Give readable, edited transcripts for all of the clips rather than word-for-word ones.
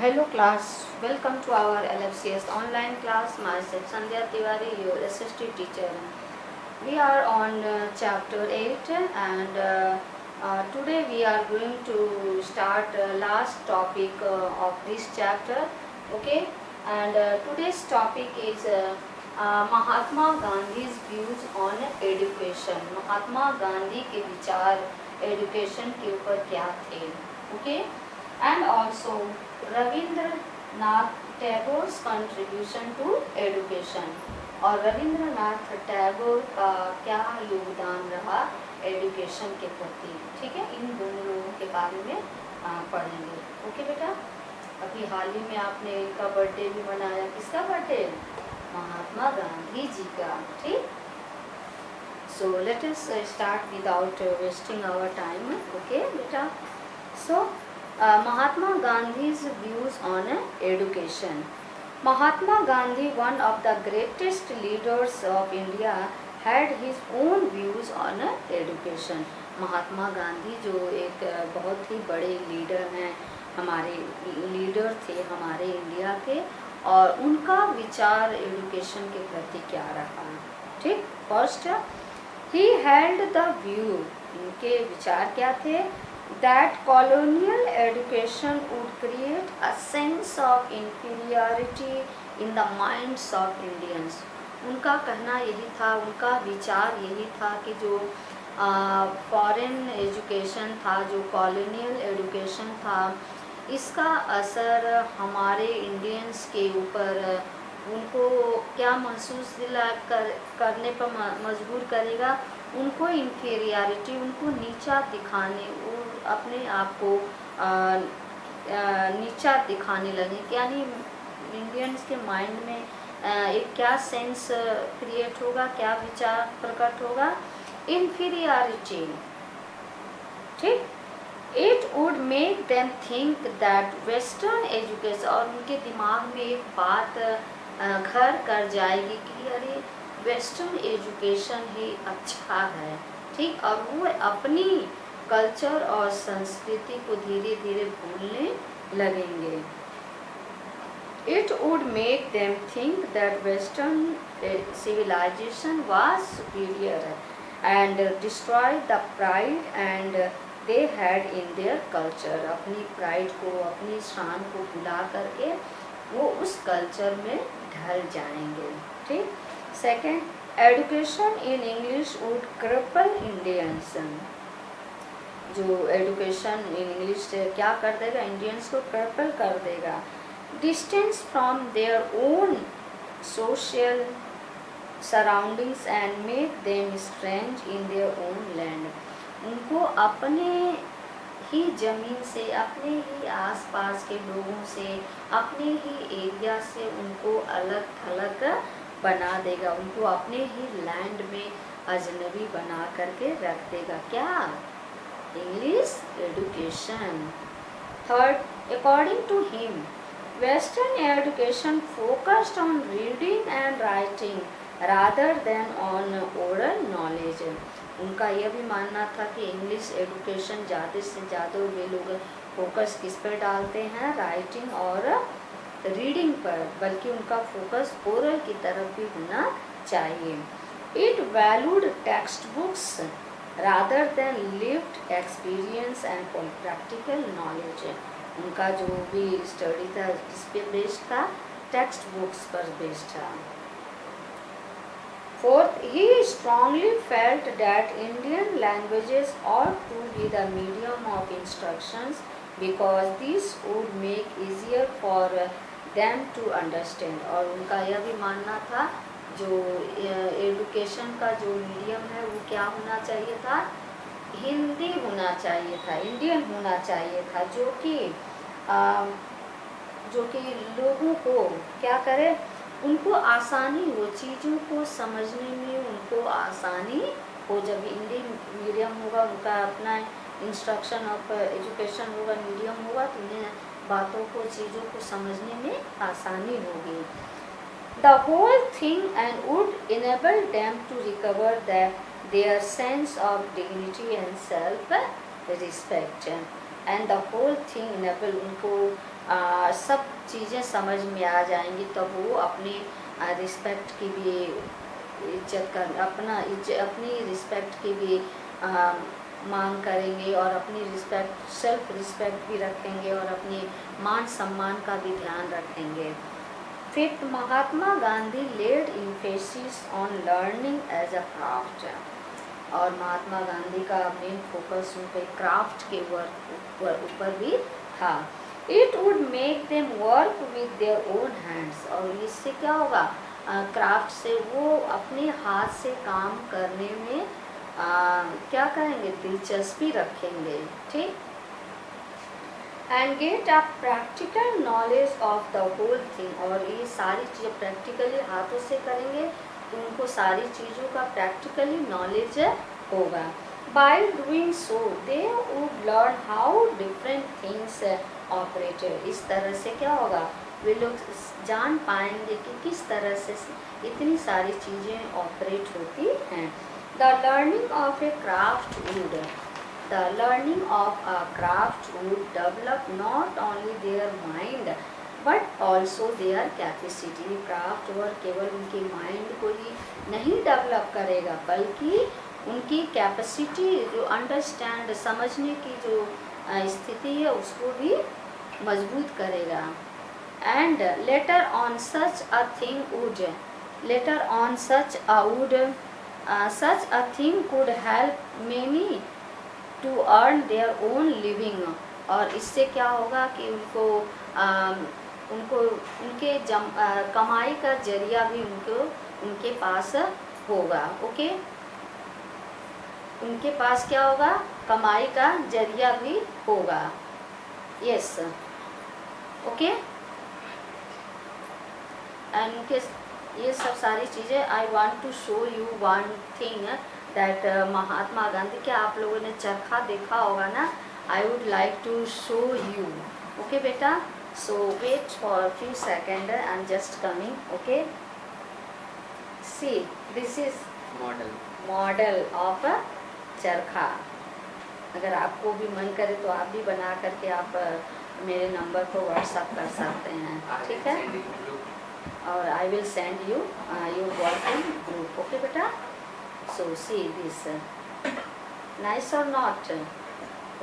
Hello class, welcome to our LFCS online class. Myself Sandhya Tiwari, your SST teacher. We are on chapter 8 and today we are going to start last topic of this chapter. Okay, and today's topic is Mahatma Gandhi's views on education. Mahatma Gandhi के विचार education के ऊपर क्या थे? Okay, and also Rabindranath Tagore's contribution to education और रविंद्रनाथ टैगोर का क्या योगदान रहा एजुकेशन के प्रति। ठीक है, इन दोनों लोगों के बारे में पढ़ेंगे। ओके बेटा, अभी हाल ही में आपने इनका बर्थडे भी मनाया। किसका बर्थडे? महात्मा गांधी जी का। ठीक, so let us start without wasting our time. Okay बेटा, so Mahatma Gandhi's views on education. Mahatma Gandhi, one of the greatest leaders of India, had his own views on education. Mahatma Gandhi जो एक बहुत ही बड़े leader हैं, हमारे leader थे हमारे India के, और उनका विचार एजुकेशन के प्रति क्या रहा। ठीक, first he held the view, इनके विचार क्या थे? That colonial education would create a sense of inferiority in the minds of Indians. उनका कहना यही था, उनका विचार यही था कि जो फॉरेन एजुकेशन था, जो कॉलोनियल एजुकेशन था, इसका असर हमारे इंडियंस के ऊपर उनको क्या महसूस करने पर मजबूर करेगा? उनको इंफीरियरिटी, उनको नीचा दिखाने, अपने आप को नीचा दिखाने लगे। यानी इंडियंस के माइंड में एक क्या सेंस क्रिएट होगा, क्या विचार प्रकट होगा? इंफीरियरिटी। ठीक, it would make them think that western education, और उनके दिमाग में एक बात घर कर जाएगी कि अरे वेस्टर्न एजुकेशन ही अच्छा है। ठीक, और वो अपनी कल्चर और संस्कृति को धीरे धीरे भूलने लगेंगे। It would make them think that western civilisation was superior and destroy the pride and they had in their culture. अपनी प्राइड को, अपनी शान को भुला करके वो उस कल्चर में ढल जाएंगे। ठीक, second, education in English would cripple Indians. जो एजुकेशन इन इंग्लिश से क्या कर देगा? इंडियंस को क्रिपल कर देगा। Distance from their own social surroundings and make them strange in their own land. उनको अपने ही ज़मीन से, अपने ही आसपास के लोगों से, अपने ही एरिया से उनको अलग थलग बना देगा। उनको अपने ही लैंड में अजनबी बना करके रख देगा। क्या? English education. Third, according to him western education focused on reading and writing rather than on oral knowledge. उनका यह भी मानना था कि इंग्लिश एजुकेशन ज़्यादा से ज़्यादा वे लोग फोकस किस पर डालते हैं? राइटिंग और रीडिंग पर, बल्कि उनका फोकस ओरल की तरफ भी होना चाहिए। It valued text books rather than lived experience and practical knowledge. उनका जो भी स्टडी था किस पे बेस्ड था? टेक्स्ट बुक्स पर बेस्ड था। Fourth, he strongly felt that Indian languages ought to be the medium of instructions because this would make easier for them to understand. और उनका यह भी मानना था जो एजुकेशन का जो मीडियम है वो क्या होना चाहिए था? हिंदी होना चाहिए था, इंडियन होना चाहिए था, जो कि लोगों को क्या करे? उनको आसानी हो, चीज़ों को समझने में उनको आसानी हो। जब इंडियन मीडियम होगा, उनका अपना इंस्ट्रक्शन ऑफ एजुकेशन होगा, मीडियम होगा, तो उन्हें बातों को, चीज़ों को समझने में आसानी होगी। The whole thing and would enable them to recover their sense of dignity and self respect. And the whole thing enable, उनको सब चीज़ें समझ में आ जाएंगी, तब वो अपनी रिस्पेक्ट की भी इज्जत कर अपनी रिस्पेक्ट की भी मांग करेंगे और अपनी रिस्पेक्ट सेल्फ रिस्पेक्ट भी रखेंगे और अपनी मान सम्मान का भी ध्यान रखेंगे। Fifth, Mahatma Gandhi led emphasis on learning as a craft, और महात्मा गांधी का मेन फोकस उनके क्राफ्ट के ऊपर भी था। It would make them work with their own hands, और इससे क्या होगा, क्राफ्ट से वो अपने हाथ से काम करने में क्या करेंगे, दिलचस्पी रखेंगे। ठीक, and get a practical knowledge of the whole thing, और ये सारी चीज़ें प्रैक्टिकली हाथों से करेंगे तो उनको सारी चीज़ों का प्रैक्टिकली नॉलेज होगा। By doing so they would learn how different things operated, इस तरह से क्या होगा, वे लोग जान पाएंगे कि किस तरह से इतनी सारी चीज़ें ऑपरेट होती हैं। The learning of A craft would develop not only their mind but also their capacity, craft work केवल उनके माइंड को ही नहीं डेवलप करेगा बल्कि उनकी कैपेसिटी, जो अंडरस्टैंड समझने की जो स्थिति है उसको भी मजबूत करेगा। And later on such a thing could help many to earn their own living, और इससे क्या होगा कि उनको उनके कमाई का जरिया भी उनके पास होगा। ओके, उनके पास क्या होगा, कमाई का जरिया भी होगा। यस, ओके, एंड उनके ये सब सारी चीज़ें, I want to show you one thing that Mahatma Gandhi, क्या आप लोगों ने चरखा देखा होगा ना, I would like to show you. Okay बेटा, so wait for few second, I am just coming. Okay, see this is model of charkha. अगर आपको भी मन करे तो आप भी बना करके आप मेरे नंबर को व्हाट्सअप कर सकते हैं, ठीक है, और I will send you your working group. Okay बेटा, so see this, nice or not?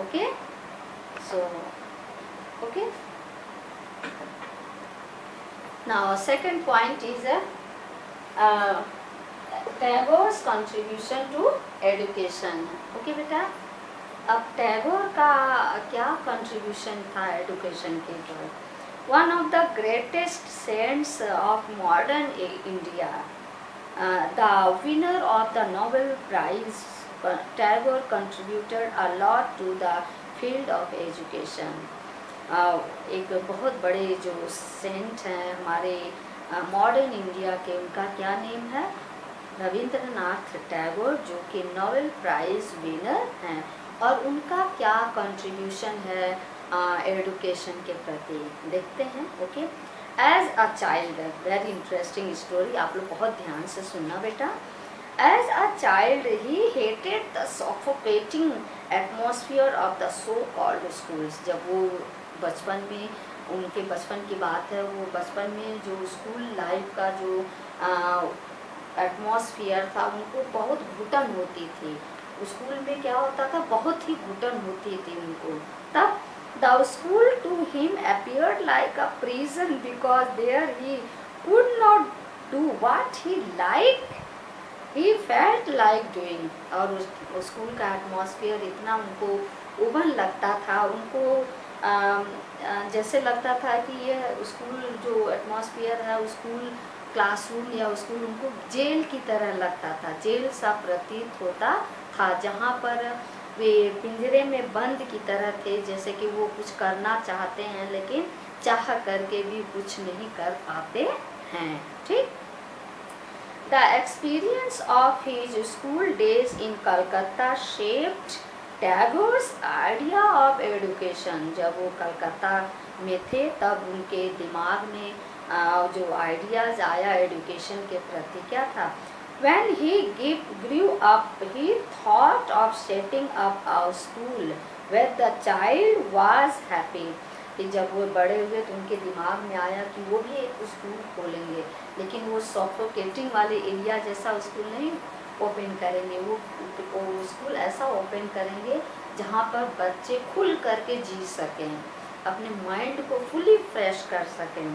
Okay, so okay, now second point is Tagore's contribution to education. Okay बेटा, अब टैगोर का क्या कंट्रीब्यूशन था एजुकेशन के ऊपर? One of the greatest saints of modern India, the winner of the Nobel prize, Tagore contributed a lot to the field of education. एक बहुत बड़े जो सेंट हैं हमारे मॉडर्न इंडिया के, उनका क्या नेम है? रविंद्रनाथ टैगोर, जो कि नोबेल प्राइज विनर हैं, और उनका क्या कंट्रीब्यूशन है एजुकेशन के प्रति, देखते हैं। Okay, as a child, very interesting story, आप लोग बहुत ध्यान से सुनना बेटा। As a child he hated the suffocating atmosphere of the so called schools. जब वो बचपन में, उनके बचपन की बात है, वो बचपन में जो स्कूल लाइफ का जो एटमॉस्फेयर था, उनको बहुत घुटन होती थी। स्कूल में क्या होता था, बहुत ही घुटन होती थी उनको। तब the school to him appeared like a prison because there he could not do what he like, he felt like doing. और उस स्कूल का एटमॉस्फेयर इतना उनको उबन लगता था, उनको जैसे लगता था कि ये स्कूल जो एटमॉस्फेयर है, स्कूल क्लासरूम या स्कूल उनको जेल की तरह लगता था, जेल सा प्रतीत होता था, जहाँ पर वे पिंजरे में बंद की तरह थे, जैसे कि वो कुछ करना चाहते हैं लेकिन चाह करके भी कुछ नहीं कर पाते हैं। ठीक, the experience of his school days in Calcutta shaped Tagore's idea of education. जब वो कलकत्ता में थे तब उनके दिमाग में जो आइडियाज़ आया एजुकेशन के प्रति क्या था। When he grew up, he thought of setting up a school where the child was happy. कि जब वो बड़े हुए तो उनके दिमाग में आया कि वो भी एक स्कूल खोलेंगे, लेकिन वो सफोकेटिंग वाले एरिया जैसा स्कूल नहीं ओपन करेंगे, वो स्कूल ऐसा ओपन करेंगे जहाँ पर बच्चे खुल करके जी सकें, अपने माइंड को फुली फ्रेश कर सकें,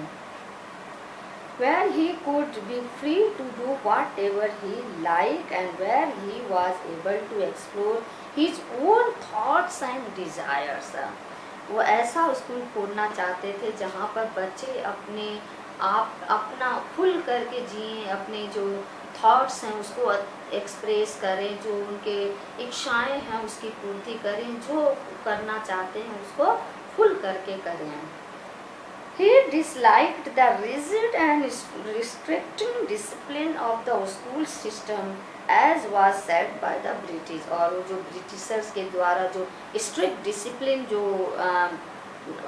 where he could be free to do whatever he liked and where he was able to explore his own thoughts and desires. वो ऐसा स्कूल खोलना चाहते थे जहाँ पर बच्चे अपने आप अपना खुल करके जिए, अपने जो थॉट्स हैं उसको एक्सप्रेस करें, जो उनके इच्छाएं हैं उसकी पूर्ति करें, जो करना चाहते हैं उसको खुल करके करें. He disliked the rigid and restricting discipline of the school system as was set by the British. और वो जो ब्रिटिशर्स के द्वारा जो स्ट्रिक्ट डिसिप्लिन जो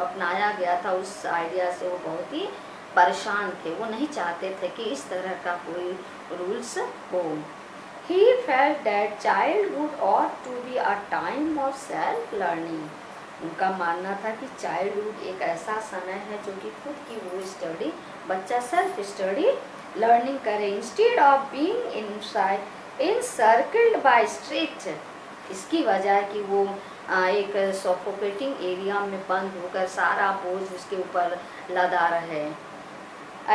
अपनाया गया था उस आइडिया से वो बहुत ही परेशान थे, वो नहीं चाहते थे कि इस तरह का कोई रूल्स हो. He felt that childhood ought to be a time of self learning. उनका मानना था कि चाइल्डहुड एक ऐसा समय है जो कि खुद की वो स्टडी, बच्चा सेल्फ स्टडी लर्निंग करे, instead of being inside encircled by strict. इसकी वजह कि वो एक सफोकेटिंग एरिया में बंद होकर सारा बोझ उसके ऊपर लदा रहे.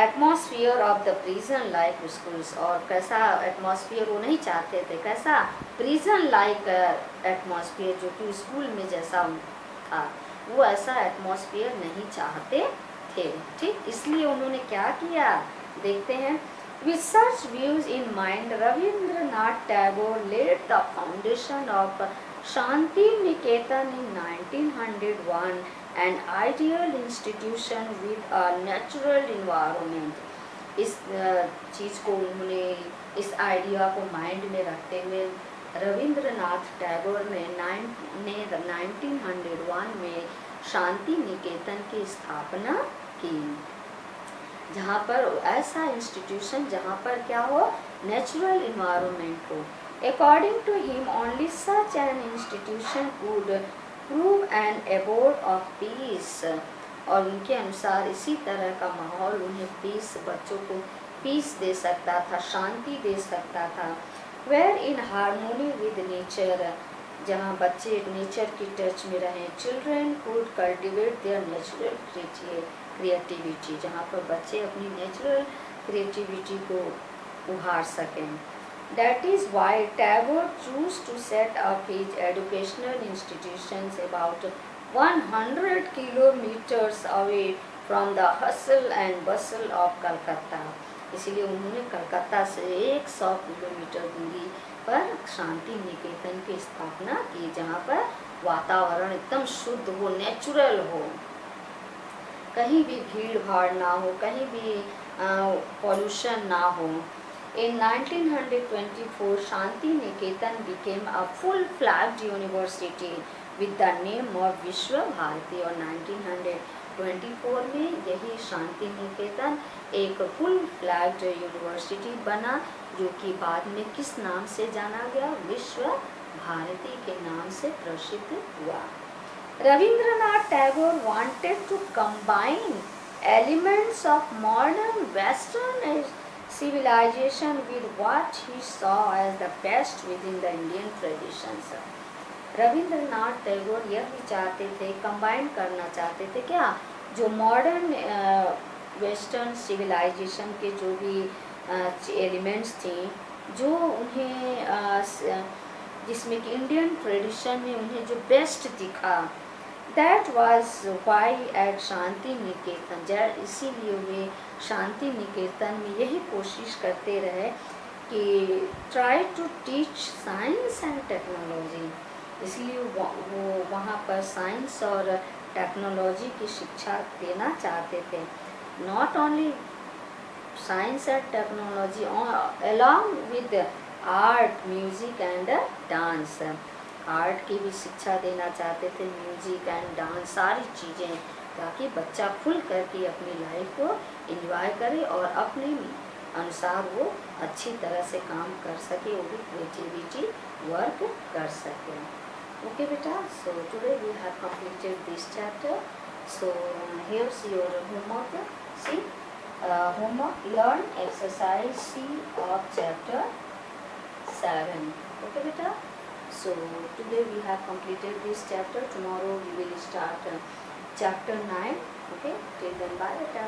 Atmosphere of the prison like schools, और कैसा एटमॉस्फियर वो नहीं चाहते थे, कैसा प्रिजन लाइक एटमॉस्फियर जो कि स्कूल में जैसा था, वो ऐसा एटमॉस्फेयर नहीं चाहते थे. ठीक, इसलिए उन्होंने क्या किया देखते हैं. With such views in mind, Rabindranath Tagore laid the foundation of Shanti Niketan in 1901, an ideal institution with a natural environment. इस चीज़ को उन्होंने, इस आइडिया को माइंड में रखते हुए रविंद्रनाथ टैगोर ने 1901 में शांति निकेतन की स्थापना की, जहाँ पर ऐसा इंस्टीट्यूशन जहाँ पर क्या हो, नेचुरल इन्वायरमेंट हो. According to him only such an institution would prove an abode of peace. और उनके अनुसार इसी तरह का माहौल उन्हें पीस, बच्चों को पीस दे सकता था, शांति दे सकता था. Where in harmony with nature, जहाँ बच्चे नेचर की टच में रहें. Children could cultivate their natural creativity, जहाँ पर बच्चे अपनी नेचुरल क्रिएटिविटी को उभार सकें. That is why Tagore choose to set up his educational institutions about 100 kilometres away from the hustle and bustle of Calcutta. इसीलिए उन्होंने कलकत्ता से 100 किलोमीटर दूरी पर शांति निकेतन की स्थापना की, जहाँ पर वातावरण एकदम शुद्ध हो, नेचुरल हो, कहीं भी भीड़ भाड़ ना हो, कहीं भी पॉल्यूशन ना हो. In 1924, Shanti Niketan became a full-fledged university with the name of विश्व भारती. और 1924 में यही शांति निकेतन एक फुल फ्लैग्ड यूनिवर्सिटी बना, जो कि बाद में किस नाम से जाना गया, विश्व भारती के नाम से प्रसिद्ध हुआ. Rabindranath Tagore wanted to combine elements of modern western civilization with what he saw as the best within the Indian traditions. Rabindranath Tagore यह भी चाहते थे, कंबाइन करना चाहते थे क्या, जो मॉडर्न वेस्टर्न सिविलाइजेशन के जो भी एलिमेंट्स थी, जो उन्हें जिसमें कि इंडियन ट्रेडिशन में उन्हें जो बेस्ट दिखा. That was Y eight Shanti Niketan, इसीलिए वे शांति निकेतन में यही कोशिश करते रहे कि try to teach science and technology. इसलिए वो वहाँ पर साइंस और टेक्नोलॉजी की शिक्षा देना चाहते थे. Not only science and technology, along with art, music and dance. Art की भी शिक्षा देना चाहते थे, म्यूजिक एंड डांस, सारी चीज़ें, ताकि बच्चा खुल करके अपनी लाइफ को एंजॉय करे और अपने अनुसार वो अच्छी तरह से काम कर सके, वो भी क्रिएटिविटी वर्क कर सके. Okay beta, so today we have completed this chapter So here's your homework. See, homework, learn exercise C of chapter 7. Okay beta. So today we have completed this chapter. Tomorrow we will start chapter 9. Okay, till then bye beta.